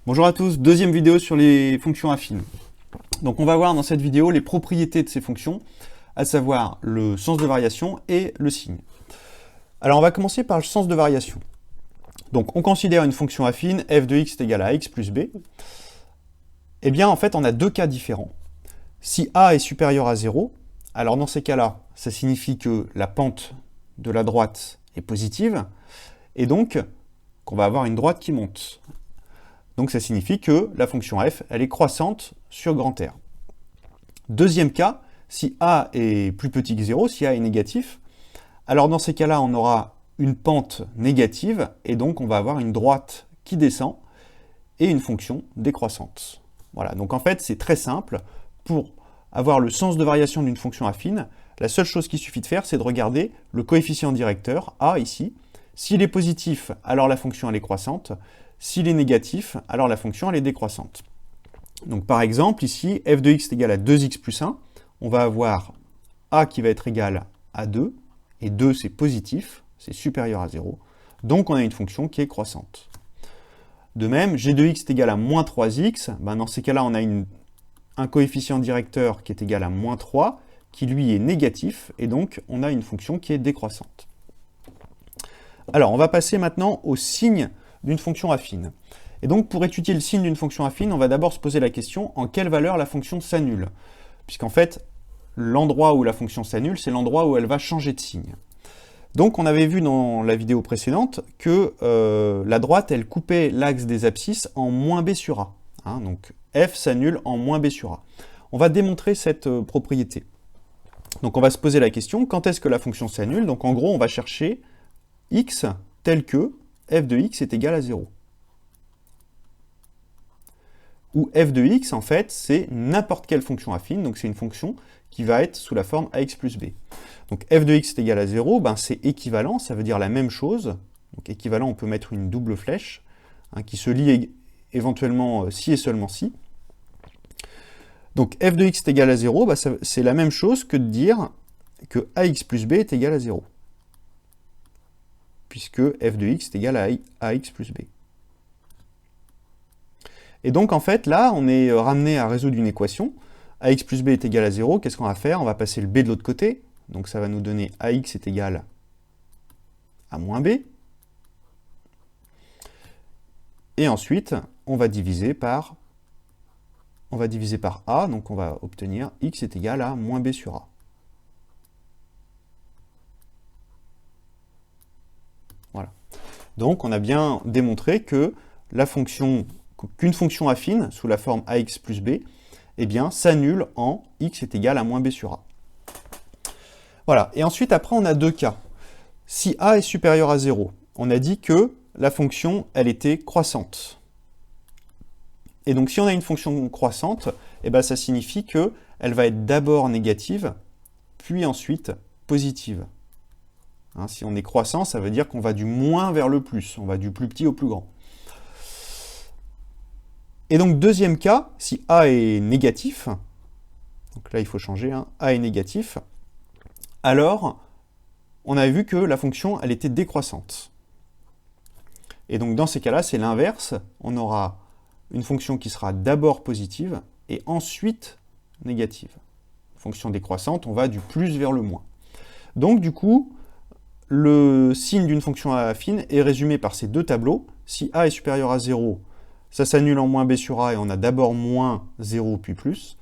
Bonjour à tous, deuxième vidéo sur les fonctions affines. Donc on va voir dans cette vidéo les propriétés de ces fonctions, à savoir le sens de variation et le signe. Alors on va commencer par le sens de variation. Donc on considère une fonction affine f de x est égal à x plus b. Eh bien en fait on a deux cas différents. Si a est supérieur à 0, alors dans ces cas-là, ça signifie que la pente de la droite est positive, et donc qu'on va avoir une droite qui monte. Donc ça signifie que la fonction f, elle est croissante sur grand R. Deuxième cas, si a est plus petit que 0, si a est négatif, alors dans ces cas-là, on aura une pente négative, et donc on va avoir une droite qui descend, et une fonction décroissante. Voilà, donc en fait, c'est très simple. Pour avoir le sens de variation d'une fonction affine, la seule chose qu'il suffit de faire, c'est de regarder le coefficient directeur, a ici. S'il est positif, alors la fonction elle est croissante. S'il est négatif, alors la fonction elle est décroissante. Donc par exemple, ici, f de x est égal à 2x plus 1. On va avoir a qui va être égal à 2, et 2 c'est positif, c'est supérieur à 0. Donc on a une fonction qui est croissante. De même, g de x est égal à moins 3x. Dans ces cas-là, on a un coefficient directeur qui est égal à moins 3, qui lui est négatif, et donc on a une fonction qui est décroissante. Alors, on va passer maintenant au signe d'une fonction affine. Et donc, pour étudier le signe d'une fonction affine, on va d'abord se poser la question en quelle valeur la fonction s'annule. Puisqu'en fait, l'endroit où la fonction s'annule, c'est l'endroit où elle va changer de signe. Donc, on avait vu dans la vidéo précédente que la droite, elle coupait l'axe des abscisses en moins b sur a. Donc, f s'annule en moins b sur a. On va démontrer cette propriété. Donc, on va se poser la question, quand est-ce que la fonction s'annule? Donc, en gros, on va chercher x tel que f de x est égal à 0. Où f de x, en fait, c'est n'importe quelle fonction affine, donc c'est une fonction qui va être sous la forme ax plus b. Donc f de x est égal à 0, c'est équivalent, ça veut dire la même chose. Donc équivalent, on peut mettre une double flèche, qui se lie éventuellement si et seulement si. Donc f de x est égal à 0, c'est la même chose que de dire que ax plus b est égal à 0. Puisque f de x est égal à ax plus b. Et donc en fait, là, on est ramené à résoudre une équation. Ax plus b est égal à 0, qu'est-ce qu'on va faire? On va passer le b de l'autre côté, donc ça va nous donner ax est égal à moins b. Et ensuite, on va diviser par a, donc on va obtenir x est égal à moins b sur a. Voilà. Donc on a bien démontré que qu'une fonction affine, sous la forme ax plus b, eh bien, s'annule en x est égal à moins b sur a. Voilà. Et ensuite, après, on a deux cas. Si a est supérieur à 0, on a dit que la fonction, elle était croissante. Et donc, si on a une fonction croissante, ça signifie qu'elle va être d'abord négative, puis ensuite positive. Si on est croissant, ça veut dire qu'on va du moins vers le plus, on va du plus petit au plus grand. Et donc, deuxième cas, si a est négatif, donc là il faut changer, a est négatif, alors on a vu que la fonction, elle était décroissante. Et donc dans ces cas-là, c'est l'inverse, on aura une fonction qui sera d'abord positive et ensuite négative. Fonction décroissante, on va du plus vers le moins. Donc du coup, le signe d'une fonction affine est résumé par ces deux tableaux. Si a est supérieur à 0, ça s'annule en moins b sur a et on a d'abord moins 0 puis plus.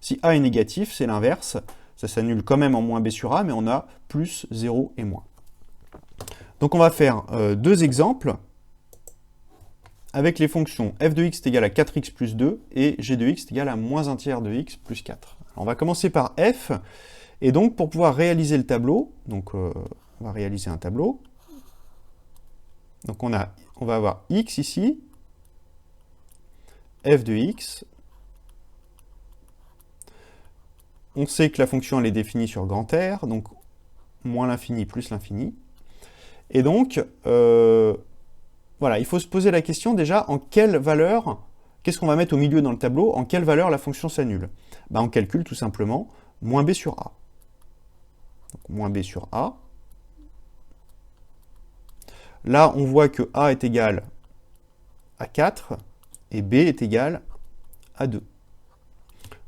Si a est négatif, c'est l'inverse. Ça s'annule quand même en moins b sur a, mais on a plus 0 et moins. Donc on va faire deux exemples avec les fonctions f de x est égal à 4x plus 2 et g de x est égal à moins 1 tiers de x plus 4. Alors on va commencer par f. Et donc pour pouvoir réaliser le tableau, on va réaliser un tableau. Donc on va avoir x ici, f de x. On sait que la fonction elle est définie sur grand R, donc moins l'infini plus l'infini. Et donc, voilà, il faut se poser la question déjà, en quelle valeur, qu'est-ce qu'on va mettre au milieu dans le tableau, en quelle valeur la fonction s'annule? On calcule tout simplement moins b sur a. Donc moins b sur a. Là, on voit que a est égal à 4, et b est égal à 2.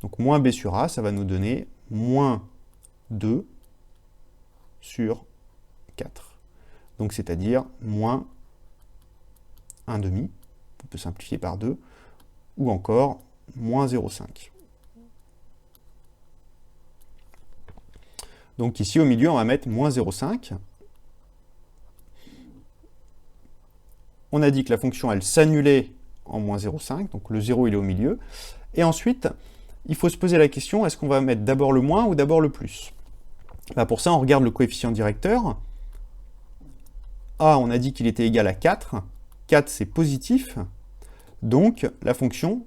Donc moins b sur a, ça va nous donner moins 2 sur 4. Donc c'est-à-dire moins 1 demi, on peut simplifier par 2, ou encore moins 0,5. Donc ici au milieu, on va mettre moins 0,5. On a dit que la fonction, elle s'annulait en moins 0,5, donc le 0, il est au milieu. Et ensuite, il faut se poser la question, est-ce qu'on va mettre d'abord le moins ou d'abord le plus? Bah pour ça, on regarde le coefficient directeur. A, on a dit qu'il était égal à 4. 4, c'est positif. Donc, la fonction,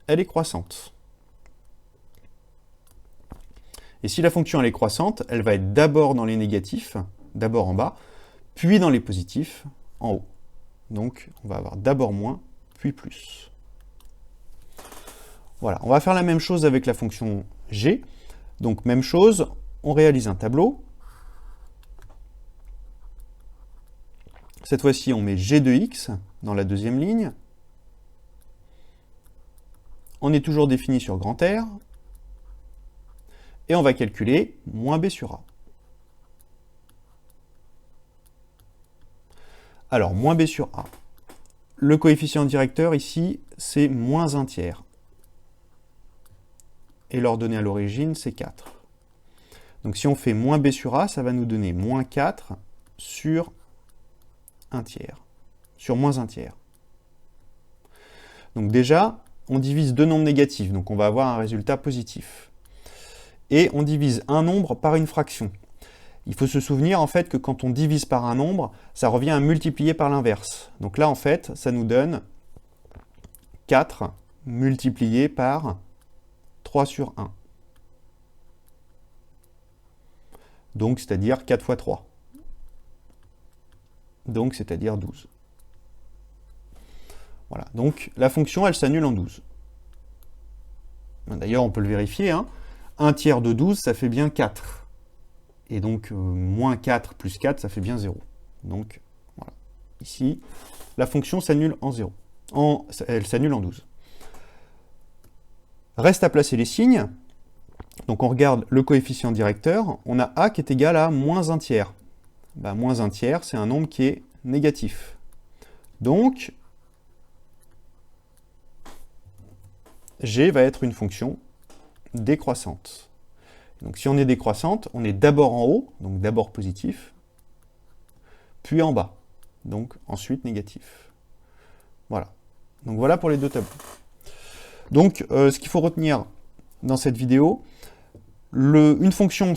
elle est croissante. Et si la fonction elle est croissante, elle va être d'abord dans les négatifs, d'abord en bas, puis dans les positifs, en haut. Donc, on va avoir d'abord moins, puis plus. Voilà, on va faire la même chose avec la fonction g. Donc, même chose, on réalise un tableau. Cette fois-ci, on met g de x dans la deuxième ligne. On est toujours défini sur grand R. Et on va calculer moins b sur a. Alors, moins b sur a. Le coefficient directeur, ici, c'est moins 1 tiers. Et l'ordonnée à l'origine, c'est 4. Donc si on fait moins b sur a, ça va nous donner moins 4 sur 1 tiers. Sur moins 1 tiers. Donc déjà, on divise deux nombres négatifs, donc on va avoir un résultat positif. Et on divise un nombre par une fraction. Il faut se souvenir en fait que quand on divise par un nombre, ça revient à multiplier par l'inverse. Donc là en fait, ça nous donne 4 multiplié par 3 sur 1. Donc c'est-à-dire 4 fois 3. Donc c'est-à-dire 12. Voilà, donc la fonction elle s'annule en 12. D'ailleurs on peut le vérifier, hein. 1 tiers de 12 ça fait bien 4. Et donc, moins 4 plus 4, ça fait bien 0. Donc, voilà. Ici, la fonction s'annule en 0. Elle s'annule en 12. Reste à placer les signes. Donc, on regarde le coefficient directeur. On a a qui est égal à moins 1 tiers. Bah, moins 1 tiers, c'est un nombre qui est négatif. Donc, g va être une fonction décroissante. Donc si on est décroissante, on est d'abord en haut, donc d'abord positif, puis en bas, donc ensuite négatif. Voilà. Donc voilà pour les deux tableaux. Donc ce qu'il faut retenir dans cette vidéo, une fonction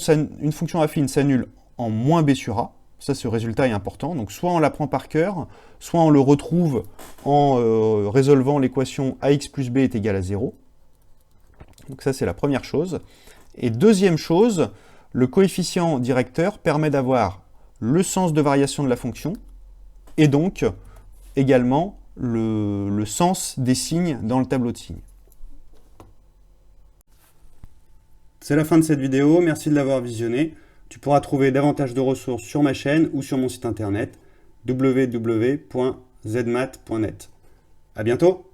affine s'annule en moins b sur a. Ça, ce résultat est important. Donc soit on l'apprend par cœur, soit on le retrouve en résolvant l'équation ax plus b est égal à 0. Donc ça, c'est la première chose. Et deuxième chose, le coefficient directeur permet d'avoir le sens de variation de la fonction et donc également le sens des signes dans le tableau de signes. C'est la fin de cette vidéo, merci de l'avoir visionnée. Tu pourras trouver davantage de ressources sur ma chaîne ou sur mon site internet www.zmath.net. À bientôt!